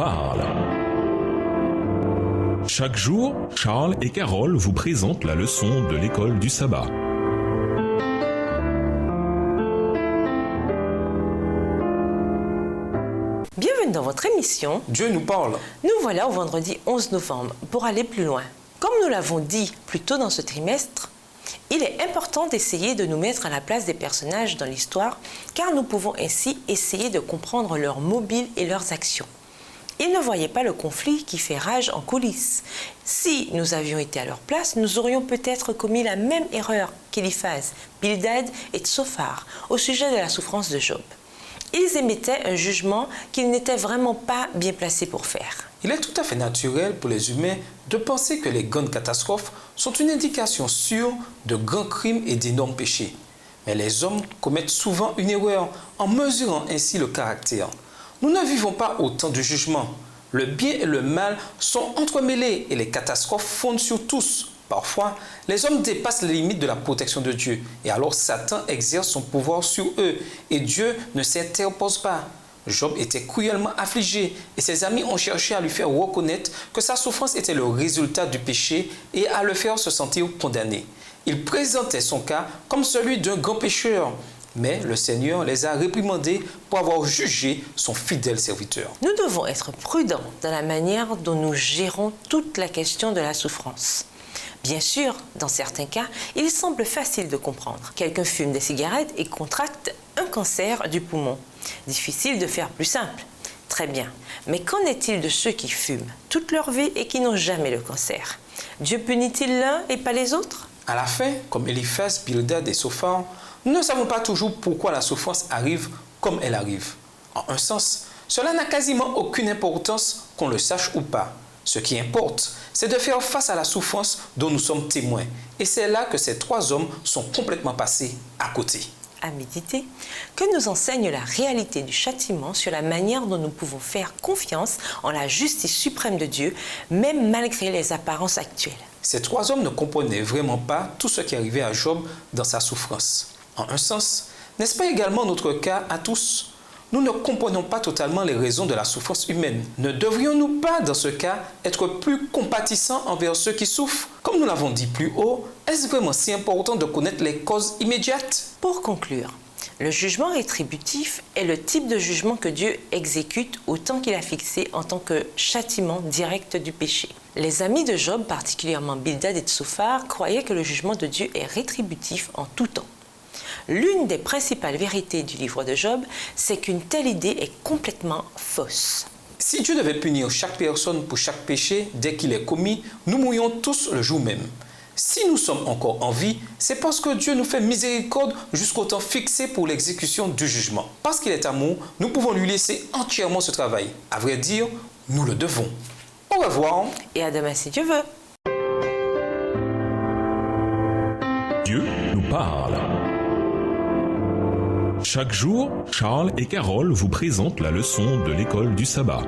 parle. Chaque jour, Charles et Carole vous présentent la leçon de l'école du sabbat. Bienvenue dans votre émission Dieu nous parle. Nous voilà au vendredi 11 novembre pour aller plus loin. Comme nous l'avons dit plus tôt dans ce trimestre, il est important d'essayer de nous mettre à la place des personnages dans l'histoire car nous pouvons ainsi essayer de comprendre leurs mobiles et leurs actions. Ils ne voyaient pas le conflit qui fait rage en coulisses. Si nous avions été à leur place, nous aurions peut-être commis la même erreur qu'Éliphaz, Bildad et Tsophar au sujet de la souffrance de Job. Ils émettaient un jugement qu'ils n'étaient vraiment pas bien placés pour faire. Il est tout à fait naturel pour les humains de penser que les grandes catastrophes sont une indication sûre de grands crimes et d'énormes péchés. Mais les hommes commettent souvent une erreur en mesurant ainsi le caractère. Nous ne vivons pas au temps du jugement. Le bien et le mal sont entremêlés et les catastrophes fondent sur tous. Parfois, les hommes dépassent les limites de la protection de Dieu et alors Satan exerce son pouvoir sur eux et Dieu ne s'interpose pas. Job était cruellement affligé et ses amis ont cherché à lui faire reconnaître que sa souffrance était le résultat du péché et à le faire se sentir condamné. Il présentait son cas comme celui d'un grand pécheur, mais le Seigneur les a réprimandés pour avoir jugé son fidèle serviteur. Nous devons être prudents dans la manière dont nous gérons toute la question de la souffrance. Bien sûr, dans certains cas, il semble facile de comprendre. Quelqu'un fume des cigarettes et contracte un cancer du poumon. Difficile de faire plus simple. Très bien. Mais qu'en est-il de ceux qui fument toute leur vie et qui n'ont jamais le cancer? Dieu punit-il l'un et pas les autres? À la fin, comme Éliphaz, Bildad et Tsophar, nous ne savons pas toujours pourquoi la souffrance arrive comme elle arrive. En un sens, cela n'a quasiment aucune importance qu'on le sache ou pas. Ce qui importe, c'est de faire face à la souffrance dont nous sommes témoins. Et c'est là que ces trois hommes sont complètement passés à côté. À méditer, que nous enseigne la réalité du châtiment sur la manière dont nous pouvons faire confiance en la justice suprême de Dieu, même malgré les apparences actuelles. Ces trois hommes ne comprenaient vraiment pas tout ce qui arrivait à Job dans sa souffrance. En un sens, n'est-ce pas également notre cas à tous ? Nous ne comprenons pas totalement les raisons de la souffrance humaine. Ne devrions-nous pas, dans ce cas, être plus compatissants envers ceux qui souffrent? Comme nous l'avons dit plus haut, est-ce vraiment si important de connaître les causes immédiates? Pour conclure, le jugement rétributif est le type de jugement que Dieu exécute au temps qu'il a fixé en tant que châtiment direct du péché. Les amis de Job, particulièrement Bildad et Tsophar, croyaient que le jugement de Dieu est rétributif en tout temps. L'une des principales vérités du livre de Job, c'est qu'une telle idée est complètement fausse. Si Dieu devait punir chaque personne pour chaque péché dès qu'il est commis, nous mourrions tous le jour même. Si nous sommes encore en vie, c'est parce que Dieu nous fait miséricorde jusqu'au temps fixé pour l'exécution du jugement. Parce qu'il est amour, nous pouvons lui laisser entièrement ce travail. À vrai dire, nous le devons. Au revoir. Et à demain si Dieu veut. Dieu nous parle. Chaque jour, Charles et Carole vous présentent la leçon de l'école du sabbat.